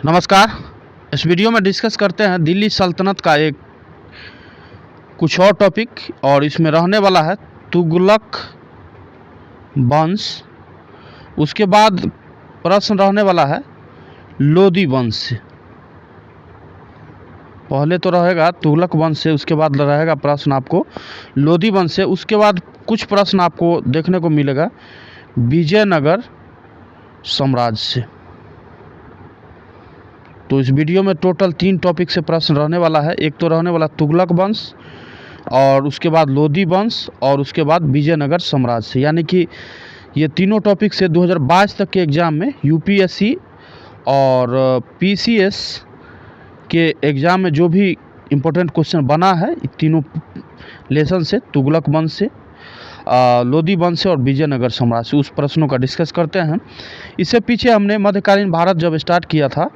नमस्कार। इस वीडियो में डिस्कस करते हैं दिल्ली सल्तनत का एक कुछ और टॉपिक, और इसमें रहने वाला है तुगलक वंश। उसके बाद प्रश्न रहने वाला है लोदी वंश से। पहले तो रहेगा तुगलक वंश से, उसके बाद रहेगा प्रश्न आपको लोदी वंश से। उसके बाद कुछ प्रश्न आपको देखने को मिलेगा विजयनगर साम्राज्य से। तो इस वीडियो में टोटल 3 टॉपिक से प्रश्न रहने वाला है। एक तो रहने वाला तुगलक वंश, और उसके बाद लोदी वंश, और उसके बाद विजयनगर साम्राज्य से। यानी कि ये तीनों टॉपिक से 2022 तक के एग्ज़ाम में यूपीएससी और पीसीएस के एग्ज़ाम में जो भी इम्पोर्टेंट क्वेश्चन बना है तीनों लेसन से, तुगलक वंश से, लोदी वंश से और विजयनगर साम्राज्य से, उस प्रश्नों का डिस्कस करते हैं। इससे पीछे हमने मध्यकालीन भारत जब स्टार्ट किया था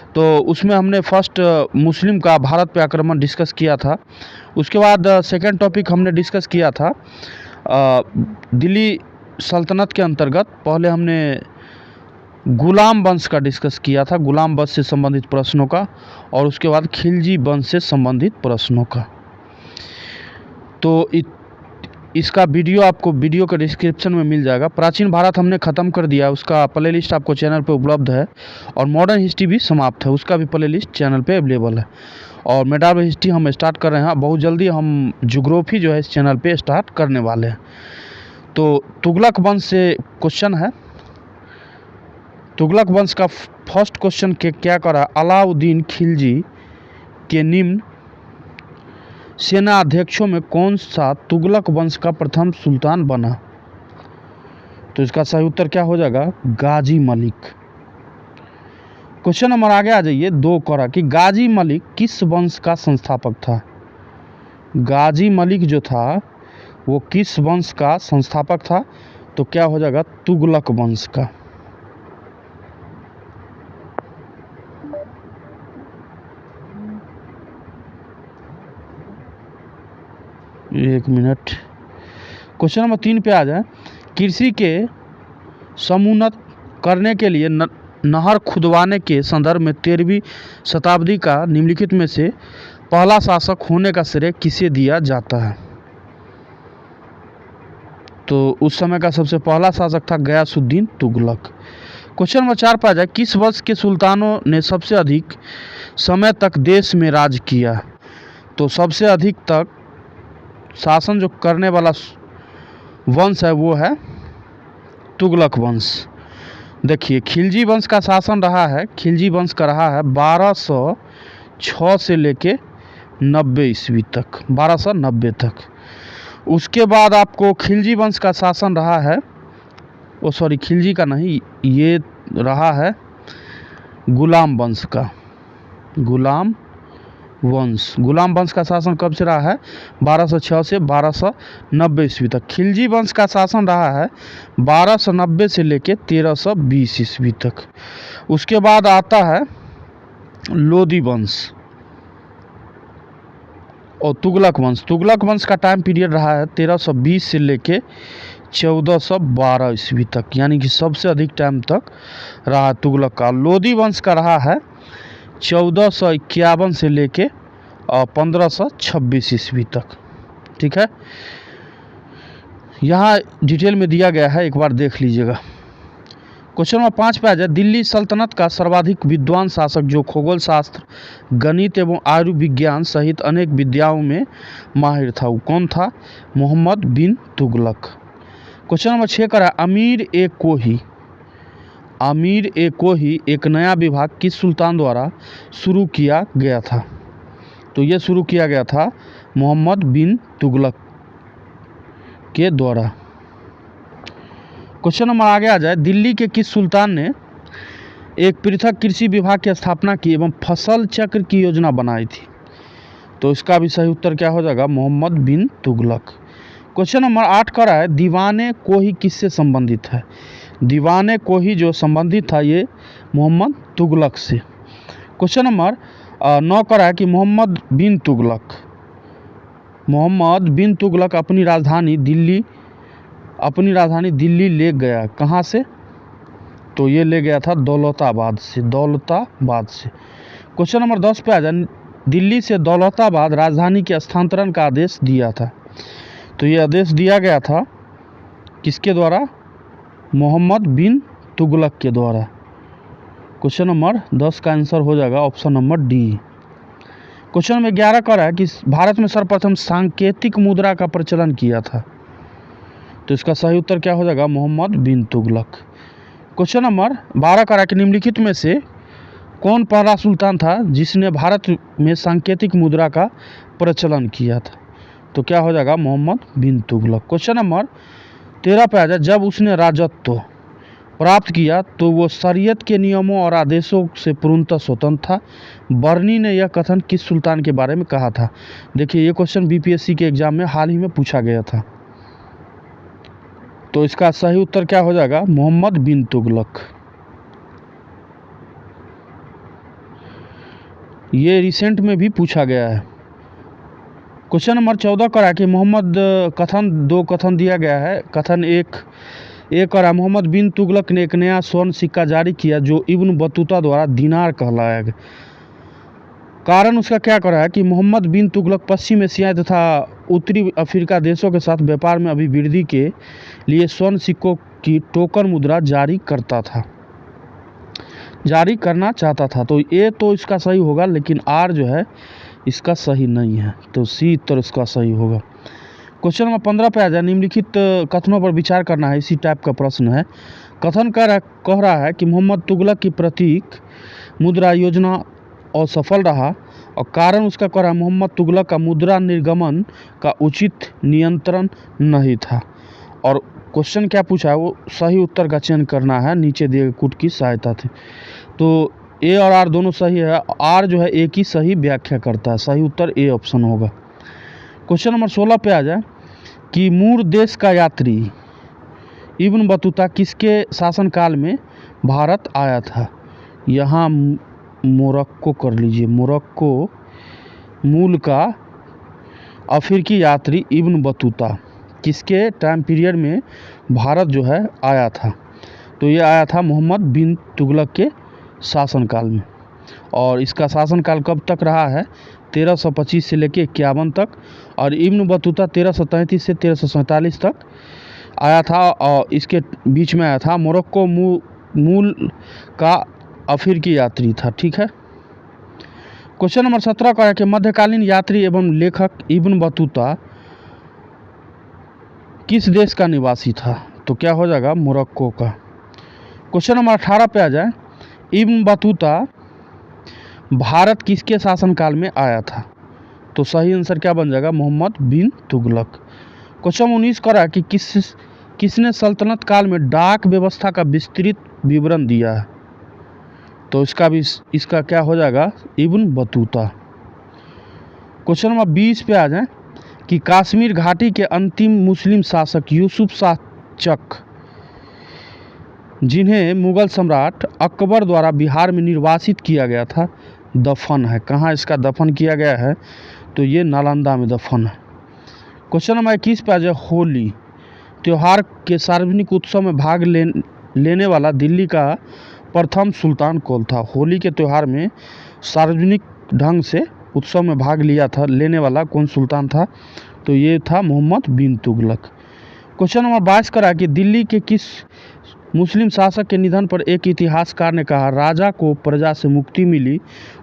तो उसमें हमने फर्स्ट मुस्लिम का भारत पे आक्रमण डिस्कस किया था। उसके बाद सेकंड टॉपिक हमने डिस्कस किया था दिल्ली सल्तनत के अंतर्गत पहले हमने गुलाम वंश का डिस्कस किया था, गुलाम वंश से संबंधित प्रश्नों का, और उसके बाद खिलजी वंश से संबंधित प्रश्नों का। तो इसका वीडियो आपको वीडियो के डिस्क्रिप्शन में मिल जाएगा। प्राचीन भारत हमने ख़त्म कर दिया, उसका प्लेलिस्ट आपको चैनल पे उपलब्ध है, और मॉडर्न हिस्ट्री भी समाप्त है, उसका भी प्लेलिस्ट चैनल पे अवेलेबल है। और मेडावल हिस्ट्री हम स्टार्ट कर रहे हैं, बहुत जल्दी हम ज्योग्राफी जो है इस चैनल पे स्टार्ट करने वाले हैं। तो तुगलक वंश से क्वेश्चन है। तुगलक वंश का फर्स्ट क्वेश्चन के क्या करा, अलाउद्दीन खिलजी के निम्न सेना अध्यक्षों में कौन सा तुगलक वंश का प्रथम सुल्तान बना? तो इसका सही उत्तर क्या हो जाएगा, गाजी मलिक। क्वेश्चन नंबर आगे आ जाइए 2 करा कि गाजी मलिक किस वंश का संस्थापक था? गाजी मलिक जो था वो किस वंश का संस्थापक था? तो क्या हो जाएगा, तुगलक वंश का। एक मिनट, क्वेश्चन नंबर 3 पे आ जाए। कृषि के समुन्नत करने के लिए नहर खुदवाने के संदर्भ में 13वीं शताब्दी का निम्नलिखित में से पहला शासक होने का श्रेय किसे दिया जाता है? तो उस समय का सबसे पहला शासक था गयासुद्दीन तुगलक। क्वेश्चन नंबर 4 पे आ जाए। किस वंश के सुल्तानों ने सबसे अधिक समय तक देश में राज किया? तो सबसे अधिक तक शासन जो करने वाला वंश है वो है तुगलक वंश। देखिए, खिलजी वंश का शासन रहा है, खिलजी वंश का रहा है 1206 से लेके 90 ईस्वी तक, 1290 तक। उसके बाद आपको खिलजी वंश का शासन रहा है, खिलजी का नहीं, ये रहा है गुलाम वंश का। गुलाम वंश का शासन कब से रहा है, 1206 से 1290 ईस्वी तक। खिलजी वंश का शासन रहा है 1290 से लेके 1320 ईस्वी तक। उसके बाद आता है लोदी वंश और तुगलक वंश। तुगलक वंश का टाइम पीरियड रहा है 1320 से लेके 1412 ईस्वी तक, यानी कि सबसे अधिक टाइम तक रहा तुगलक का। लोदी वंश का रहा है 1451 से लेके 1526 ईस्वी तक। ठीक है, यहाँ डिटेल में दिया गया है, एक बार देख लीजिएगा। क्वेश्चन नंबर 5 पे आ जाए। दिल्ली सल्तनत का सर्वाधिक विद्वान शासक जो खगोल शास्त्र, गणित एवं आयुर्विज्ञान सहित अनेक विद्याओं में माहिर था, वो कौन था? मोहम्मद बिन तुगलक। क्वेश्चन नंबर 6 का अमीर ए कोही एक नया विभाग किस सुल्तान द्वारा शुरू किया गया था? तो ये शुरू किया गया था मोहम्मद बिन तुगलक के द्वारा। क्वेश्चन नंबर आगे आ जाए। दिल्ली के किस सुल्तान ने एक पृथक कृषि विभाग की स्थापना की एवं फसल चक्र की योजना बनाई थी? तो इसका भी सही उत्तर क्या हो जाएगा, मोहम्मद बिन तुगलक। क्वेश्चन नंबर 8 का है दीवाने कोही किससे संबंधित है? दीवाने कोही जो संबंधित था ये मोहम्मद तुगलक से। क्वेश्चन नंबर 9 का है कि मोहम्मद बिन तुगलक अपनी राजधानी दिल्ली ले गया कहाँ से? तो ये ले गया था दौलताबाद से। क्वेश्चन नंबर 10 पे आ जाए, दिल्ली से दौलताबाद राजधानी के स्थानांतरण का आदेश दिया था। तो ये आदेश दिया गया था किसके द्वारा? मोहम्मद बिन तुगलक के द्वारा। क्वेश्चन नंबर 10 का आंसर हो जाएगा option number D. Question number 11 का है कि भारत में सर्वप्रथम सांकेतिक मुद्रा का प्रचलन किया था। तो इसका सही उत्तर क्या हो जाएगा? मोहम्मद बिन तुगलक। क्वेश्चन नंबर 12 का है कि निम्नलिखित में से कौन पहला सुल्तान था जिसने भारत में सांकेतिक मुद्रा का प्रचलन किया था? तो क्या हो जाएगा? मोहम्मद बिन तुगलक। क्वेश्चन नंबर 13 पे आ जाए, जब उसने राजत्व प्राप्त किया तो वो शरीयत के नियमों और आदेशों से पूर्णतः स्वतंत्र था। बर्नी ने यह कथन किस सुल्तान के बारे में कहा था? देखिए ये क्वेश्चन बीपीएससी के एग्जाम में हाल ही में पूछा गया था। तो इसका सही उत्तर क्या हो जाएगा? मोहम्मद बिन तुगलक। ये रिसेंट में भी पूछा गया है। क्वेश्चन नंबर 14 का है कि मोहम्मद दो कथन दिया गया है। कथन एक और मोहम्मद बिन तुगलक ने एक नया स्वर्ण सिक्का जारी किया जो इब्न बतूता द्वारा दिनार कहलाया गया। कारण उसका क्या करा है कि मोहम्मद बिन तुगलक पश्चिम एशिया तथा उत्तरी अफ्रीका देशों के साथ व्यापार में अभिवृद्धि के लिए स्वर्ण सिक्कों की टोकन मुद्रा जारी करना चाहता था। तो ये तो इसका सही होगा, लेकिन आर जो है इसका सही नहीं है। तो सी उत्तर इसका सही होगा। क्वेश्चन नंबर 15 पे आ जाए, निम्नलिखित कथनों पर विचार करना है। इसी टाइप का प्रश्न है। कथन कह रहा है कि मोहम्मद तुगलक की प्रतीक मुद्रा योजना असफल रहा और कारण उसका कह रहा है मोहम्मद तुगलक का मुद्रा निर्गमन का उचित नियंत्रण नहीं था। और क्वेश्चन क्या पूछा है वो सही उत्तर का चयन करना है नीचे दिए गए कूट की सहायता से। तो ए और आर दोनों सही है। आर जो है एक ही सही व्याख्या करता है। सही उत्तर ए ऑप्शन होगा। क्वेश्चन नंबर 16 पे आ जाए कि मूर देश का यात्री इब्न बतूता किसके शासनकाल में भारत आया था? यहाँ मोरक्को कर लीजिए। मोरक्को मूल का अफ्रीकी यात्री इब्न बतूता किसके टाइम पीरियड में भारत जो है आया था? तो ये आया था मोहम्मद बिन तुगलक के शासनकाल में। और इसका शासनकाल कब तक रहा है? 1325 से लेकर 51 तक। और इब्न बतूता 1333 से 1347 तक आया था और इसके बीच में आया था। मोरक्को मूल का अफ्रीकी यात्री था। ठीक है। क्वेश्चन नंबर 17 का है कि मध्यकालीन यात्री एवं लेखक इब्न बतूता किस देश का निवासी था? तो क्या हो जाएगा? मोरक्को का। क्वेश्चन नंबर 18 पे आ जाए, इब्न बतूता भारत किसके शासनकाल में आया था? तो सही आंसर क्या बन जाएगा? मोहम्मद बिन तुगलक। क्वेश्चन 19 का है कि किसने सल्तनत काल में डाक व्यवस्था का विस्तृत विवरण दिया है? तो इसका क्या हो जाएगा? Ibn Battuta. क्वेश्चन नंबर 20 पे आ जाए कि कश्मीर घाटी के अंतिम मुस्लिम शासक यूसुफ शाह चक जिन्हें मुगल सम्राट अकबर द्वारा बिहार में निर्वासित किया गया था दफन है। कहाँ इसका दफन किया गया है? तो ये नालंदा में दफन है। क्वेश्चन नंबर 21 पे आ जाए, होली त्यौहार के सार्वजनिक उत्सव में भाग लेने वाला दिल्ली का प्रथम सुल्तान कौन था? होली के त्यौहार में सार्वजनिक ढंग से उत्सव में भाग लेने वाला कौन सुल्तान था? तो ये था मोहम्मद बिन तुगलक। क्वेश्चन नंबर 22 करा कि दिल्ली के किस मुस्लिम शासक के निधन पर एक इतिहासकार ने कहा राजा को प्रजा से मुक्ति मिली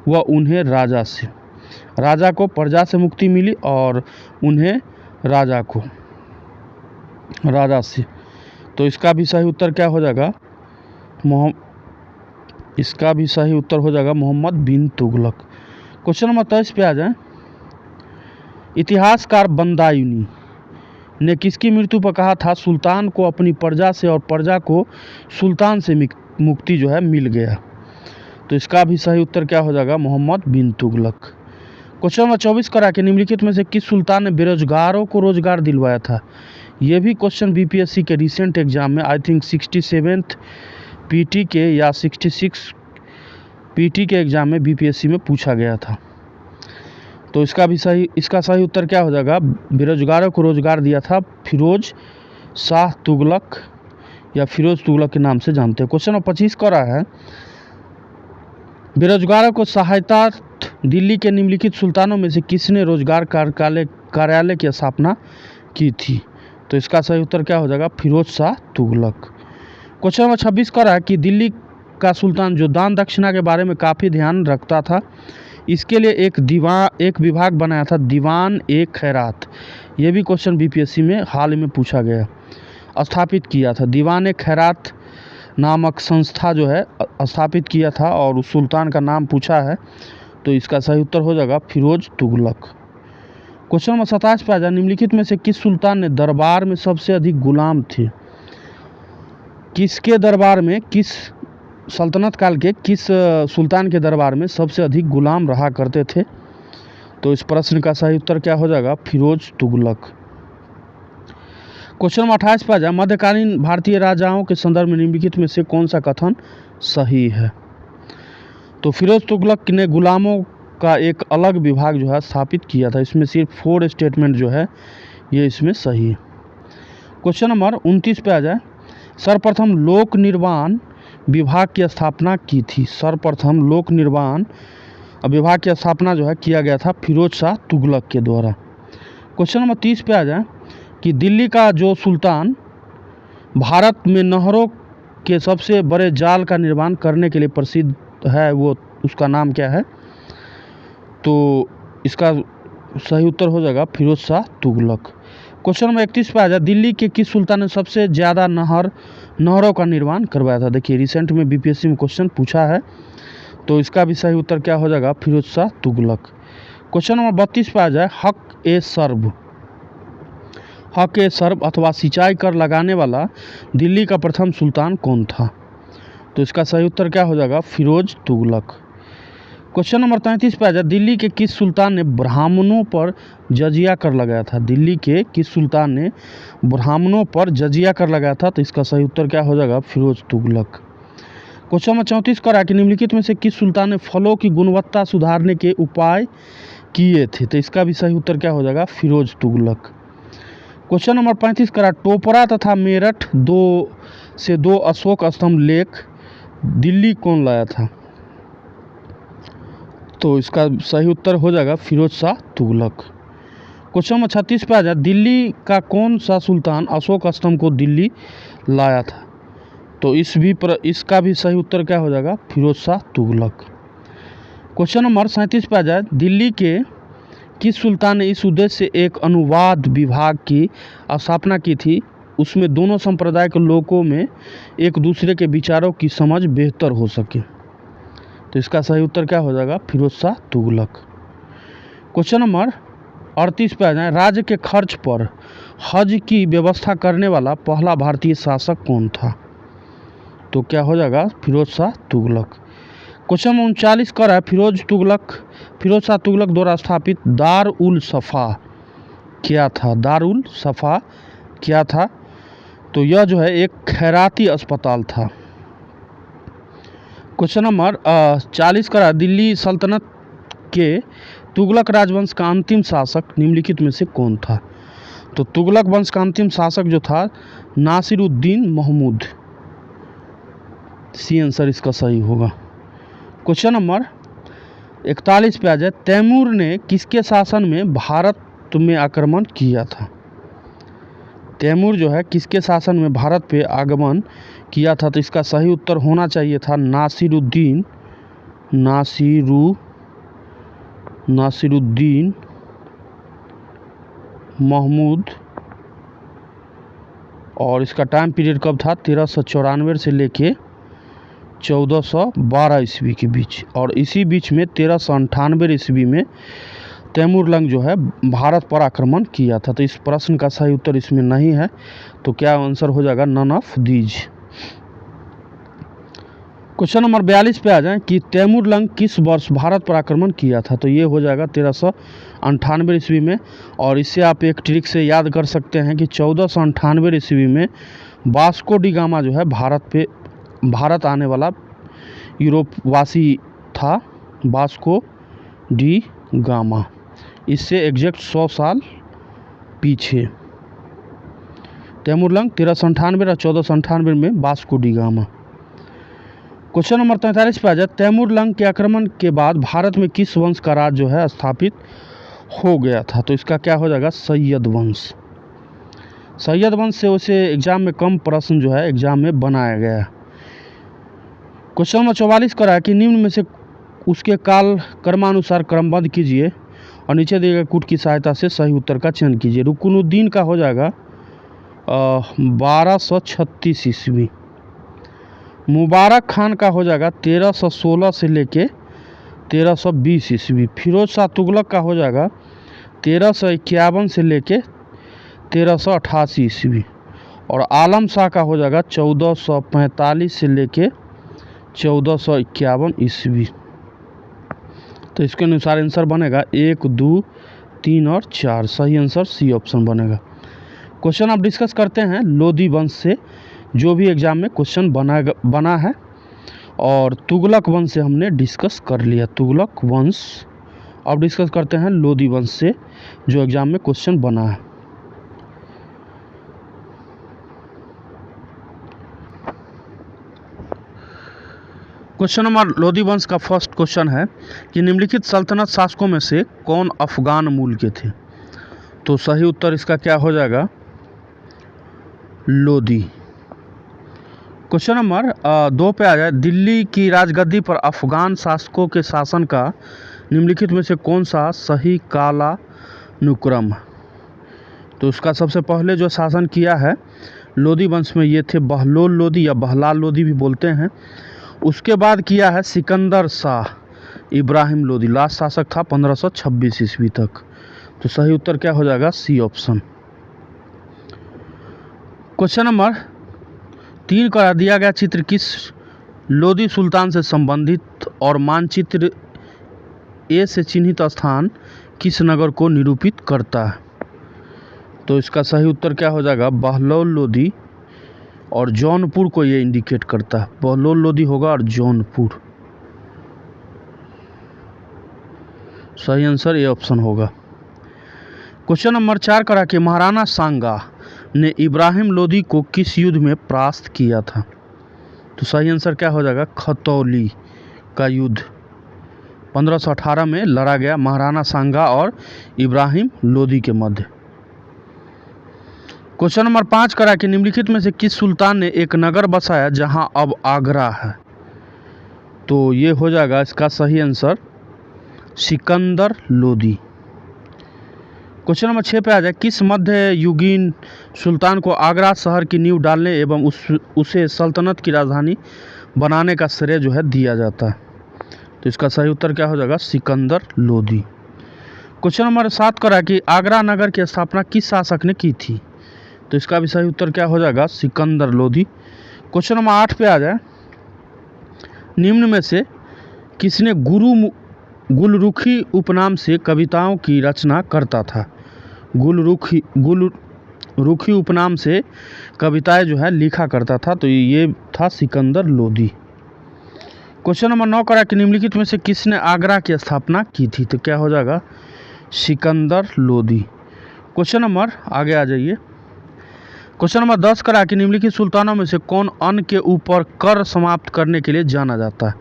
व उन्हें राजा को प्रजा से मुक्ति मिली और उन्हें राजा से। तो इसका भी सही उत्तर क्या हो जाएगा? इसका भी सही उत्तर हो जाएगा मोहम्मद बिन तुगलक। क्वेश्चन नंबर 23 पे आ जाए, इतिहासकार बंदायूनी ने किसकी मृत्यु पर कहा था सुल्तान को अपनी प्रजा से और प्रजा को सुल्तान से मुक्ति जो है मिल गया? तो इसका भी सही उत्तर क्या हो जाएगा? मोहम्मद बिन तुगलक। क्वेश्चन नंबर 24 करा कि निम्नलिखित में से किस सुल्तान ने बेरोजगारों को रोजगार दिलवाया था? यह भी क्वेश्चन बीपीएससी के रिसेंट एग्जाम में आई थिंक 67th पीटी के या 66 पीटी के एग्जाम में बीपीएससी में पूछा गया था। तो इसका सही उत्तर क्या हो जाएगा? बेरोजगारों को रोजगार दिया था फिरोज शाह तुगलक। या फिरोज तुगलक के नाम से जानते हैं। क्वेश्चन नंबर 25 का रहा है, बेरोजगारों को सहायता दिल्ली के निम्नलिखित सुल्तानों में से किसने रोजगार कार्यालय की स्थापना की थी? तो इसका सही उत्तर क्या हो जाएगा? फिरोज शाह तुगलक। क्वेश्चन नंबर 26 का रहा है कि दिल्ली का सुल्तान जो दान दक्षिणा के बारे में काफ़ी ध्यान रखता था, इसके लिए एक विभाग बनाया था, दीवान ए खैरात। ये भी क्वेश्चन बीपीएससी में हाल में पूछा गया, स्थापित किया था। दीवान ए खैरात नामक संस्था जो है स्थापित किया था और उस सुल्तान का नाम पूछा है, तो इसका सही उत्तर हो जाएगा फिरोज तुगलक। क्वेश्चन नंबर 27 पे आ जाए, निम्नलिखित में से किस सुल्तान ने दरबार में सबसे अधिक गुलाम थे? किसके दरबार में, किस सल्तनत काल के किस सुल्तान के दरबार में सबसे अधिक गुलाम रहा करते थे? तो इस प्रश्न का सही उत्तर क्या हो जाएगा? फिरोज तुगलक। क्वेश्चन नंबर 28 पे आ जाए, मध्यकालीन भारतीय राजाओं के संदर्भ में निम्नलिखित में से कौन सा कथन सही है? तो फिरोज तुगलक ने गुलामों का एक अलग विभाग जो है स्थापित किया था। इसमें सिर्फ 4 स्टेटमेंट जो है ये इसमें सही है। क्वेश्चन नंबर 29 पे आ जाए, सर्वप्रथम लोक निर्माण विभाग की स्थापना की थी। सर्वप्रथम लोक निर्माण विभाग की स्थापना जो है किया गया था फिरोज शाह तुगलक के द्वारा। क्वेश्चन नंबर 30 पे आ जाए कि दिल्ली का जो सुल्तान भारत में नहरों के सबसे बड़े जाल का निर्माण करने के लिए प्रसिद्ध है, वो उसका नाम क्या है? तो इसका सही उत्तर हो जाएगा फिरोज शाह तुगलक। क्वेश्चन नंबर 31 पे आ जाए, दिल्ली के किस सुल्तान ने सबसे ज़्यादा नहरों का निर्माण करवाया था? देखिए रिसेंट में बीपीएससी में क्वेश्चन पूछा है, तो इसका भी सही उत्तर क्या हो जाएगा? फिरोज शाह तुगलक। क्वेश्चन नंबर 32 पे आ जाए, हक ए सर्ब अथवा सिंचाई कर लगाने वाला दिल्ली का प्रथम सुल्तान कौन था? तो इसका सही उत्तर क्या हो जाएगा? फिरोज तुगलक। क्वेश्चन नंबर 33 पे आ जाए, दिल्ली के किस सुल्तान ने ब्राह्मणों पर जजिया कर लगाया था? दिल्ली के किस सुल्तान ने ब्राह्मणों पर जजिया कर लगाया था? तो इसका सही उत्तर क्या हो जाएगा? फिरोज तुगलक। क्वेश्चन नंबर 34 का कि निम्नलिखित में से किस सुल्तान ने फलों की गुणवत्ता सुधारने के उपाय किए थे? तो इसका भी सही उत्तर क्या हो जाएगा? फिरोज तुगलक। क्वेश्चन नंबर 35 का टोपरा तथा मेरठ 2 अशोक स्तंभ लेख दिल्ली कौन लाया था? तो इसका सही उत्तर हो जाएगा फिरोज शाह तुगलक। क्वेश्चन नंबर 36 पे आ जाए, दिल्ली का कौन सा सुल्तान अशोक स्तंभ को दिल्ली लाया था? तो इसका भी सही उत्तर क्या हो जाएगा? फिरोज शाह तुगलक। क्वेश्चन नंबर 37 पे आ जाए, दिल्ली के किस सुल्तान ने इस उद्देश्य से एक अनुवाद विभाग की स्थापना की थी, उसमें दोनों संप्रदाय के लोगों में एक दूसरे के विचारों की समझ बेहतर हो सके? तो इसका सही उत्तर क्या हो जाएगा? फिरोज शाह तुगलक। क्वेश्चन नंबर 38 पे आ जाए, राज्य के खर्च पर हज की व्यवस्था करने वाला पहला भारतीय शासक कौन था? तो क्या हो जाएगा? फिरोज शाह तुगलक। क्वेश्चन नंबर 39 का है, फिरोज शाह तुगलक द्वारा स्थापित दार उल सफ़ा क्या था? दार उल सफ़ा क्या था? तो यह जो है एक खैराती अस्पताल था। क्वेश्चन नंबर 40 का दिल्ली सल्तनत के तुगलक राजवंश का अंतिम शासक निम्नलिखित में से कौन था? तो तुगलक वंश का अंतिम शासक जो था नासिरुद्दीन महमूद। सी आंसर इसका सही होगा। क्वेश्चन नंबर 41 पे आ जाए, तैमूर ने किसके शासन में भारत में आक्रमण किया था? तैमूर जो है किसके शासन में भारत पे आगमन किया था? तो इसका सही उत्तर होना चाहिए था नासिरुद्दीन महमूद। और इसका टाइम पीरियड कब था? 1394 से लेके 1412 ईस्वी के बीच। और इसी बीच में 1398 ईस्वी में तैमूरलंग जो है भारत पर आक्रमण किया था। तो इस प्रश्न का सही उत्तर इसमें नहीं है, तो क्या आंसर हो जाएगा? None of these. Question number 42 पे आ जाए कि तैमूरलंग किस वर्ष भारत पर आक्रमण किया था? तो ये हो जाएगा 1398 ईस्वी में। और इससे आप एक ट्रिक से याद कर सकते हैं कि 1498 ईस्वी में वास्को डी गामा जो है भारत आने वाला यूरोपवासी था, वास्को डी गामा। इससे एग्जैक्ट 100 साल पीछे। तैमूरलंग 1398 और 1498 में Vasco D gamma. Question number 43 पे आ जाए, तैमूरलंग के आक्रमण के बाद भारत में किस वंश का राज जो है स्थापित हो गया था? तो इसका क्या हो जाएगा? सैयद वंश। सैयद वंश से उसे एग्जाम में कम प्रश्न जो है एग्जाम में बनाया गया। क्वेश्चन नंबर 44 करा है कि निम्न में से उसके काल क्रमानुसार क्रमबद्ध कीजिए और नीचे दिए गए कूट की सहायता से सही उत्तर का चयन कीजिए। रुकनुद्दीन का हो जाएगा 1236 ईस्वी। मुबारक खान का हो जाएगा 1316 से लेके 1320 ईस्वी। फिरोज शाह तुगलक का हो जाएगा 1351 से लेके 1388 ईस्वी। और आलम शाह का हो जाएगा 1445 से लेके 1451 ईस्वी। तो इसके अनुसार आंसर बनेगा 1, 2, 3 और 4। सही आंसर सी ऑप्शन बनेगा। क्वेश्चन आप डिस्कस करते हैं लोधी वंश से, जो भी एग्जाम में क्वेश्चन बना है, और तुगलक वंश से हमने डिस्कस कर लिया। तुगलक वंश अब डिस्कस करते हैं लोधी वंश से, जो एग्जाम में क्वेश्चन बना है। क्वेश्चन नंबर लोधी वंश का फर्स्ट क्वेश्चन है कि निम्नलिखित सल्तनत शासकों में से कौन अफगान मूल के थे? तो सही उत्तर इसका क्या हो जाएगा? लोधी। क्वेश्चन नंबर 2 पे आ जाए, दिल्ली की राजगद्दी पर अफगान शासकों के शासन का निम्नलिखित में से कौन सा सही कालानुक्रम? तो उसका सबसे पहले जो शासन किया है लोधी वंश में ये थे बहलोल लोधी या बहलाल लोधी भी बोलते हैं। उसके बाद किया है सिकंदर शाह इब्राहिम लोधी, लास्ट शासक था 1526 ईस्वी तक। तो सही उत्तर क्या हो जाएगा? C option. क्वेश्चन नंबर 3 का दिया गया चित्र किस लोधी सुल्तान से संबंधित और मानचित्र ए से चिन्हित स्थान किस नगर को निरूपित करता है? तो इसका सही उत्तर क्या हो जाएगा? बहलोल लोधी और जौनपुर को ये इंडिकेट करता है। बहलोल लोधी होगा और जौनपुर। सही आंसर ए ऑप्शन होगा। क्वेश्चन नंबर 4 करा कि महाराणा सांगा ने इब्राहिम लोधी को किस युद्ध में परास्त किया था? तो सही आंसर क्या हो जाएगा? खतौली का युद्ध 1518 में लड़ा गया महाराणा सांगा और इब्राहिम लोधी के मध्य। क्वेश्चन नंबर 5 करा कि निम्नलिखित में से किस सुल्तान ने एक नगर बसाया जहां अब आगरा है? तो ये हो जाएगा इसका सही answer Sikandar Lodhi. Question number 6 पे आ जाए, किस मध्य युगीन सुल्तान को आगरा शहर की नींव डालने एवं उसे सल्तनत की राजधानी बनाने का श्रेय जो है दिया जाता है? तो इसका सही उत्तर क्या हो जाएगा? सिकंदर लोधी। क्वेश्चन नंबर 7 करा कि आगरा नगर की स्थापना किस शासक ने की थी? तो इसका भी सही उत्तर क्या हो जाएगा? सिकंदर लोधी। क्वेश्चन नंबर 8 पे आ जाए, निम्न में से किसने गुलरुखी उपनाम से कविताओं की रचना करता था? गुलरुखी उपनाम से कविताएं जो है लिखा करता था। तो ये था सिकंदर लोधी। क्वेश्चन नंबर 9 करा कि निम्नलिखित में से किसने आगरा की स्थापना की थी? तो क्या हो जाएगा? सिकंदर लोधी। क्वेश्चन नंबर आगे आ जाइए। क्वेश्चन नंबर 10 करा कि निम्नलिखित सुल्तानों में से कौन अन्न के ऊपर कर समाप्त करने के लिए जाना जाता है?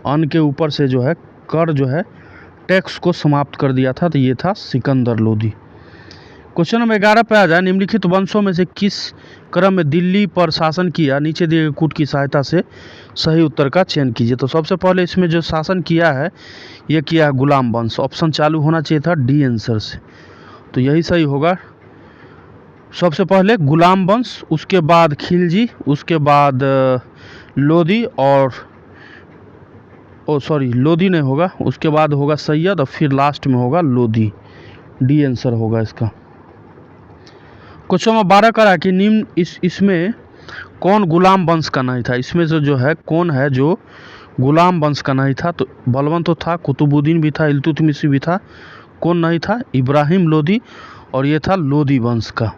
अन्न के ऊपर से जो है कर जो है टैक्स को समाप्त कर दिया था। तो ये था सिकंदर लोधी। क्वेश्चन नंबर 11 पे आ जाए, निम्नलिखित वंशों में से किस क्रम में दिल्ली पर शासन किया? नीचे दिए गए कूट की सहायता से सही उत्तर का चयन कीजिए। तो सबसे पहले इसमें जो शासन किया है ये किया है गुलाम वंश। ऑप्शन चालू होना चाहिए था डी आंसर से, तो यही सही होगा। सबसे पहले गुलाम वंश, उसके बाद खिलजी, उसके बाद लोधी और लोधी नहीं होगा, उसके बाद होगा सैयद और फिर लास्ट में होगा लोधी। डी आंसर होगा इसका। क्वेश्चन नंबर 12 करा कि निम्न इसमें कौन गुलाम वंश का नहीं था? इसमें से जो है कौन है जो गुलाम वंश का नहीं था? तो बलबन तो था, कुतुबुद्दीन भी था, इल्तुतमिश भी था। कौन नहीं था? इब्राहिम लोधी, और ये था लोधी वंश का।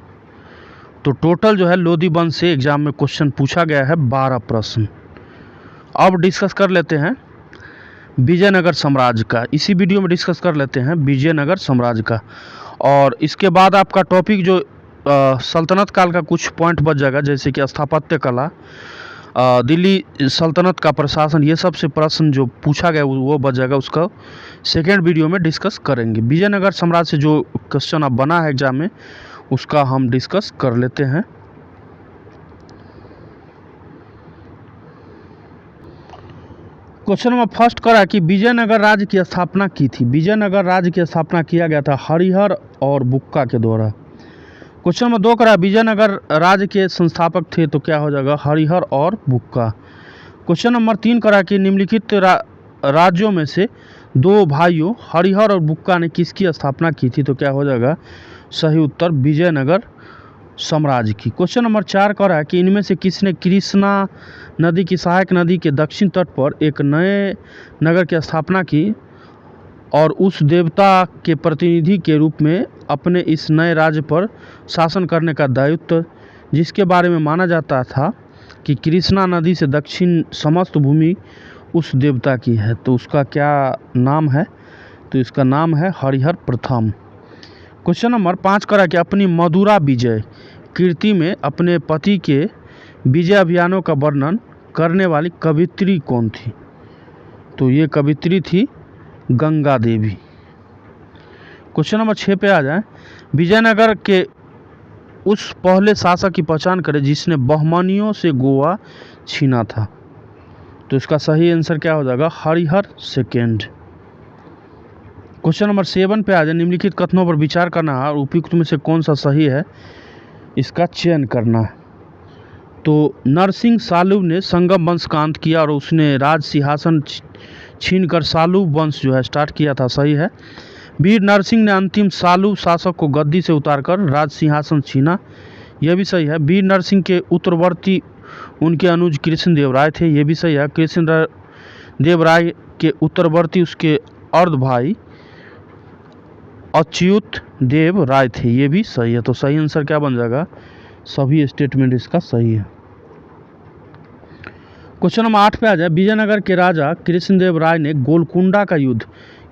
तो टोटल जो है लोधी वंश से एग्जाम में क्वेश्चन पूछा गया है 12 प्रश्न। अब डिस्कस कर लेते हैं विजयनगर साम्राज्य का। इसी वीडियो में डिस्कस कर लेते हैं विजयनगर साम्राज्य का। और इसके बाद आपका टॉपिक जो सल्तनत काल का कुछ पॉइंट बच जाएगा, जैसे कि स्थापत्य कला, दिल्ली सल्तनत का प्रशासन, ये सब से प्रश्न जो पूछा गया वो बच जाएगा। उसका सेकेंड वीडियो में डिस्कस करेंगे। विजयनगर साम्राज्य से जो क्वेश्चन अब बना है एग्जाम में, उसका हम डिस्कस कर लेते हैं। क्वेश्चन नंबर फर्स्ट करा कि विजयनगर राज्य की स्थापना की थी। विजयनगर राज्य की स्थापना किया गया था हरिहर और बुक्का के द्वारा। क्वेश्चन नंबर 2 करा विजयनगर राज्य के संस्थापक थे, तो क्या हो जाएगा हरिहर और बुक्का। क्वेश्चन नंबर 3 करा कि निम्नलिखित राज्यों में से 2 भाइयों हरिहर और बुक्का ने किसकी स्थापना की थी, तो क्या हो जाएगा सही उत्तर विजयनगर साम्राज्य की। क्वेश्चन नंबर 4 कह रहा है कि इनमें से किसने कृष्णा नदी की सहायक नदी के दक्षिण तट पर एक नए नगर की स्थापना की और उस देवता के प्रतिनिधि के रूप में अपने इस नए राज्य पर शासन करने का दायित्व, जिसके बारे में माना जाता था कि कृष्णा नदी से दक्षिण समस्त भूमि उस देवता की है, तो उसका क्या नाम है, तो इसका नाम है हरिहर प्रथम। क्वेश्चन नंबर 5 करा कि अपनी मधुरा विजय कीर्ति में अपने पति के विजय अभियानों का वर्णन करने वाली कवित्री कौन थी, तो ये कवित्री थी गंगा देवी। क्वेश्चन नंबर 6 पे आ जाए, विजयनगर के उस पहले शासक की पहचान करें जिसने बहमनियों से गोवा छीना था, तो इसका सही आंसर क्या हो जाएगा हरिहर सेकेंड। क्वेश्चन नंबर 7 पे आ जाए, निम्नलिखित कथनों पर विचार करना है और उपयुक्त में से कौन सा सही है इसका चयन करना है। तो नरसिंह सालुब ने संगम वंश का अंत किया और उसने राज सिंहासन छीनकर सालुब वंश जो है स्टार्ट किया था, सही है। वीर नरसिंह ने अंतिम सालुब शासक को गद्दी से उतारकर राज सिंहासन छीना, यह भी सही है। वीर नरसिंह के उत्तरवर्ती उनके अनुज कृष्णदेव राय थे, ये भी सही है। कृष्णदेव राय के उत्तरवर्ती उसके अर्ध भाई अच्युत देव राय थे, ये भी सही है। तो सही आंसर क्या बन जाएगा, सभी स्टेटमेंट इसका सही है। क्वेश्चन नंबर 8 पे आ जाए, विजयनगर के राजा कृष्णदेव राय ने गोलकुंडा का युद्ध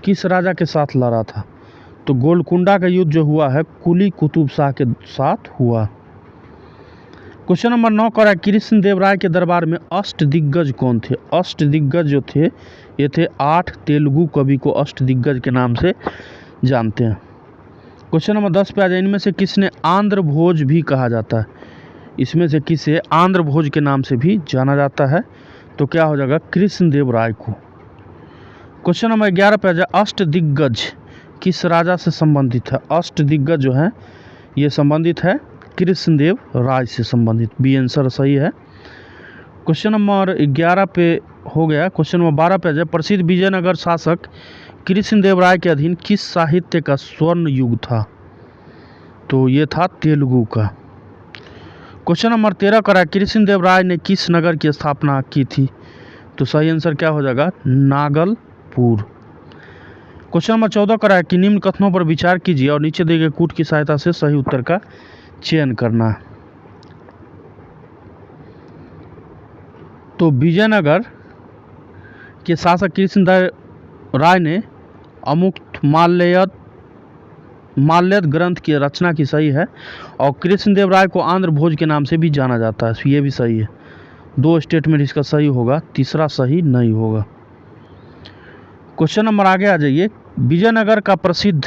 किस राजा के साथ लड़ा था, तो गोलकुंडा का युद्ध जो हुआ है कुली कुतुब शाह के साथ हुआ। क्वेश्चन नंबर 9 कह रहा है कृष्णदेव राय के दरबार में अष्टदिग्गज कौन थे। अष्टदिग्गज जो थे ये थे 8 तेलुगु कवि को अष्टदिग्गज के नाम से जानते हैं। क्वेश्चन नंबर 10 पे आ जाए, इनमें से किसने आंध्र भोज भी कहा जाता है, इसमें से किसे आंध्र भोज के नाम से भी जाना जाता है, तो क्या हो जाएगा कृष्णदेव राय को। क्वेश्चन नंबर 11 पे आ जाए, अष्टदिग्गज किस राजा से संबंधित है। अष्टदिग्गज जो है ये संबंधित है कृष्णदेव राय से संबंधित, बी आंसर सही है। क्वेश्चन नंबर 11 पे हो गया। क्वेश्चन नंबर 12 पे आ जाए, प्रसिद्ध विजयनगर शासक कृष्णदेव राय के अधीन किस साहित्य का स्वर्ण युग था, तो ये था तेलुगु का। क्वेश्चन नंबर 13 करा कृष्णदेव राय ने किस नगर की स्थापना की थी, तो सही आंसर क्या हो जाएगा नागलपुर। क्वेश्चन नंबर 14 करा कि निम्न कथनों पर विचार कीजिए और नीचे दिए गए कूट की सहायता से सही उत्तर का चयन करना है। तो विजयनगर के शासक कृष्णदेव राय ने अमुक्त माल्यद ग्रंथ की रचना की, सही है। और कृष्णदेव राय को आंध्र भोज के नाम से भी जाना जाता है, ये भी सही है। 2 स्टेटमेंट इसका सही होगा, तीसरा सही नहीं होगा। क्वेश्चन नंबर आगे आ जाइए, विजयनगर का प्रसिद्ध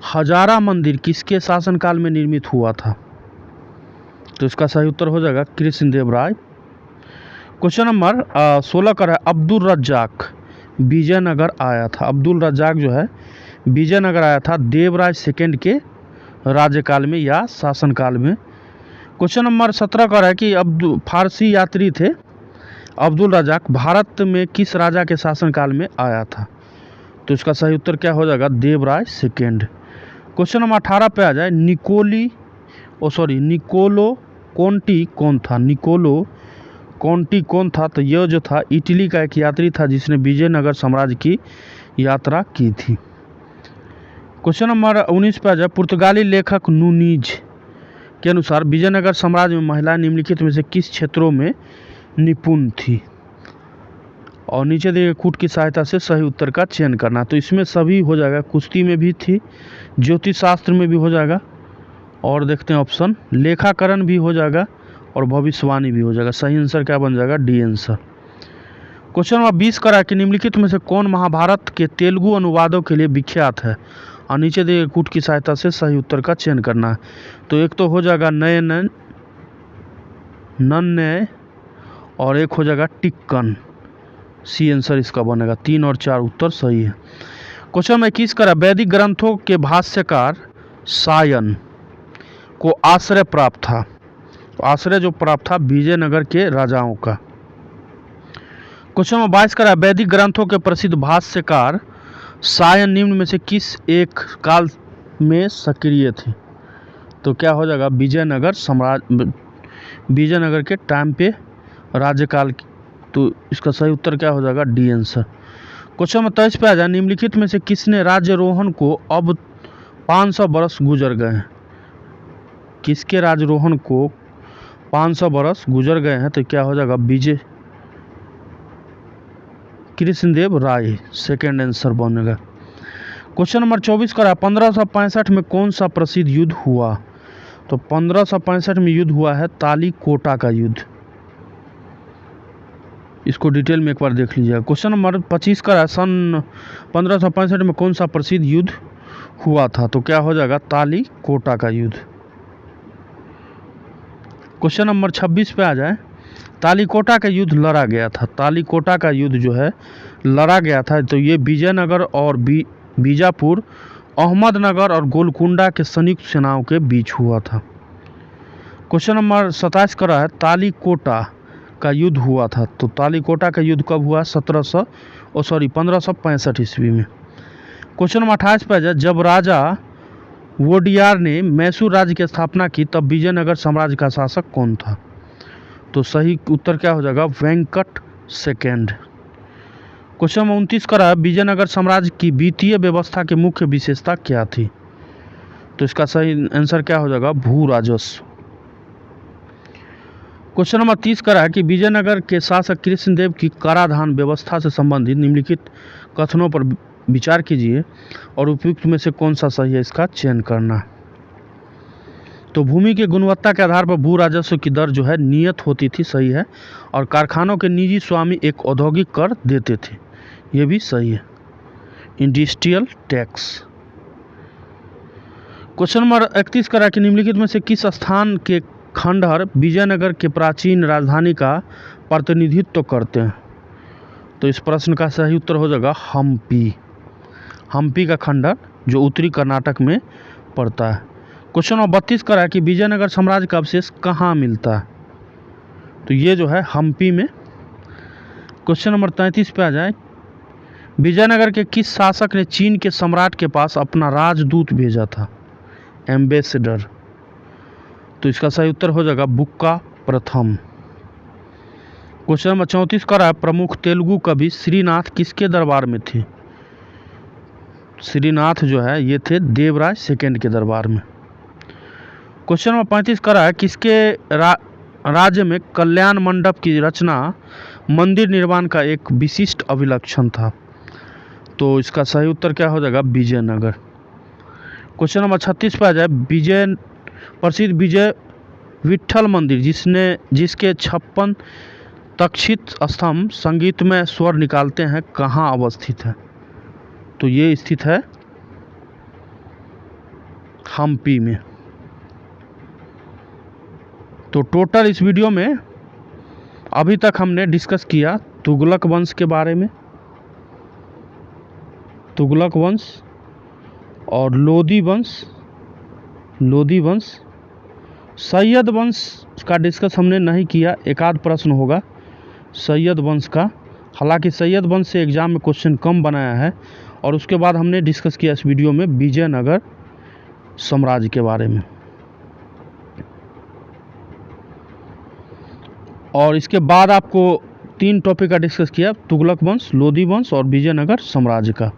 हजारा मंदिर किसके शासनकाल में निर्मित हुआ था, तो इसका सही उत्तर हो जाएगा कृष्णदेव राय। क्वेश्चन नंबर 16 का है, अब्दुल रज्जाक विजयनगर आया था। अब्दुल रज्जाक जो है विजयनगर आया था देवराज सेकेंड के राज्यकाल में या शासनकाल में। क्वेश्चन नंबर 17 का है कि फारसी यात्री थे अब्दुल रज्जाक भारत में किस राजा के शासनकाल में आया था, तो इसका सही उत्तर क्या हो जाएगा देवराज सेकेंड। क्वेश्चन नंबर 18 पे आ जाए, निकोलो कॉन्टी कौन था। निकोलो कॉन्टी कौन था, तो यह जो था इटली का एक यात्री था जिसने विजयनगर साम्राज्य की यात्रा की थी। क्वेश्चन नंबर 19 पे आ जाए, पुर्तगाली लेखक नूनीज के अनुसार विजयनगर साम्राज्य में महिलाएं निम्नलिखित में से किस क्षेत्रों में निपुण थी, और नीचे दिए कूट की सहायता से सही उत्तर का चयन करना। तो इसमें सभी हो जाएगा, कुश्ती में भी थी, ज्योतिष शास्त्र में भी हो जाएगा और देखते हैं ऑप्शन, लेखाकरण भी हो जाएगा और भविष्यवाणी भी हो जाएगा। सही आंसर क्या बन जाएगा? D answer. क्वेश्चन नंबर 20 करा कि निम्नलिखित में से कौन महाभारत के तेलुगु अनुवादों के लिए विख्यात है, और नीचे दिए गए कूट की सहायता से सही उत्तर का चयन करना है। तो एक तो हो जाएगा नयन नन्य और एक हो जाएगा टिक्कन। सी आंसर इसका बनेगा। 3 और 4 उत्तर सही है। क्वेश्चन में 21 करा, वैदिक ग्रंथों के भाष्यकार सायन को आश्रय प्राप्त था। तो आश्रय जो प्राप्त था विजयनगर के राजाओं का। क्वेश्चन में 22 करा, वैदिक ग्रंथों के प्रसिद्ध भाष्यकार सायन निम्न में से किस एक काल में सक्रिय थे? तो क्या हो जाएगा? विजयनगर साम्राज्य, विजयनगर के टाइम पे राज्यकाल। तो इसका सही उत्तर क्या हो जाएगा? D answer. क्वेश्चन में 23 पे आ जाए, निम्नलिखित में से किसने राज्यरोहण को अब 500 बरस गुजर गए हैं? किसके राज्यरोहण को 500 बरस गुजर गए हैं? तो क्या हो जाएगा? विजय कृष्णदेव राय। सेकेंड आंसर बनेगा। क्वेश्चन नंबर 24 करा, 1565 में कौन सा प्रसिद्ध युद्ध हुआ? तो 1565 में युद्ध हुआ है तालीकोटा का युद्ध। इसको डिटेल में एक बार देख लीजिएगा। क्वेश्चन नंबर 25 करा, सन 1565 में कौन सा प्रसिद्ध युद्ध हुआ था? तो क्या हो जाएगा? तालीकोटा का युद्ध। क्वेश्चन नंबर 26 पे आ जाए, तालीकोटा का युद्ध लड़ा गया था। तालीकोटा का युद्ध जो है लड़ा गया था, तो ये विजयनगर और बीजापुर, अहमदनगर और गोलकुंडा के संयुक्त सेनाओं के बीच हुआ था। क्वेश्चन नंबर 27 का रहा है, तालीकोटा का युद्ध हुआ था। तो तालीकोटा का युद्ध कब हुआ? 1565 ईस्वी में। क्वेश्चन नंबर 28 पे आ जाए, जब राजा वोडियार ने मैसूर राज्य की स्थापना की तब विजयनगर साम्राज्य का शासक कौन था? तो सही उत्तर क्या हो जाएगा? वेंकट सेकेंड। क्वेश्चन नंबर 29 का रहा, विजयनगर साम्राज्य की वित्तीय व्यवस्था की मुख्य विशेषता क्या थी? तो इसका सही आंसर क्या हो जाएगा? भू राजस्व। क्वेश्चन नंबर 30 का रहा है कि विजयनगर के शासक कृष्णदेव की कराधान व्यवस्था से संबंधित निम्नलिखित कथनों पर विचार कीजिए और उपयुक्त में से कौन सा सही है, इसका चयन करना। तो भूमि की गुणवत्ता के आधार पर भू राजस्व की दर जो है नियत होती थी, सही है। और कारखानों के निजी स्वामी एक औद्योगिक कर देते थे, ये भी सही है, इंडस्ट्रियल टैक्स। क्वेश्चन नंबर 31 का रहा कि निम्नलिखित में से किस स्थान के खंडहर विजयनगर के प्राचीन राजधानी का प्रतिनिधित्व करते हैं? तो इस प्रश्न का सही उत्तर हो जाएगा हम्पी। हम्पी का खंडहर जो उत्तरी कर्नाटक में पड़ता है। क्वेश्चन नंबर 32 का है कि विजयनगर साम्राज्य का अवशेष कहाँ मिलता है? तो ये जो है हम्पी में। क्वेश्चन नंबर 33 पे आ जाए, विजयनगर के किस शासक ने चीन के सम्राट के पास अपना राजदूत भेजा था? एम्बेसडर। तो इसका सही उत्तर हो जाएगा बुक्का प्रथम। क्वेश्चन नंबर 34 का है, प्रमुख तेलुगु कवि श्रीनाथ किसके दरबार में थे? श्रीनाथ जो है ये थे देवराज सेकेंड के दरबार में। क्वेश्चन नंबर 35 का है, किसके राज्य में कल्याण मंडप की रचना मंदिर निर्माण का एक विशिष्ट अभिलक्षण था? तो इसका सही उत्तर क्या हो जाएगा? विजयनगर। क्वेश्चन नंबर 36 पे आ जाए, प्रसिद्ध विजय विट्ठल मंदिर जिसके 56 तक्षित स्तंभ संगीत में स्वर निकालते हैं कहाँ अवस्थित है? तो ये स्थित है हम्पी में। तो टोटल इस वीडियो में अभी तक हमने डिस्कस किया तुगलक वंश के बारे में, तुगलक वंश और लोदी वंश। सैयद वंश का डिस्कस हमने नहीं किया, एक आध प्रश्न होगा सैयद वंश का। हालांकि सैयद वंश से एग्जाम में क्वेश्चन कम बनाया है। और उसके बाद हमने डिस्कस किया इस वीडियो में विजयनगर साम्राज्य के बारे में। और इसके बाद आपको 3 टॉपिक का डिस्कस किया, तुगलक वंश, लोदी वंश और विजयनगर साम्राज्य का।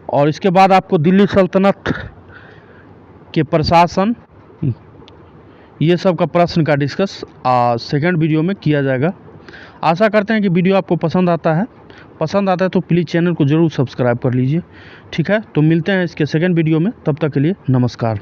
और इसके बाद आपको दिल्ली सल्तनत के प्रशासन, ये सब का प्रश्न का डिस्कस सेकंड वीडियो में किया जाएगा। आशा करते हैं कि वीडियो आपको पसंद आता है तो प्लीज़ चैनल को ज़रूर सब्सक्राइब कर लीजिए। ठीक है, तो मिलते हैं इसके सेकंड वीडियो में, तब तक के लिए नमस्कार।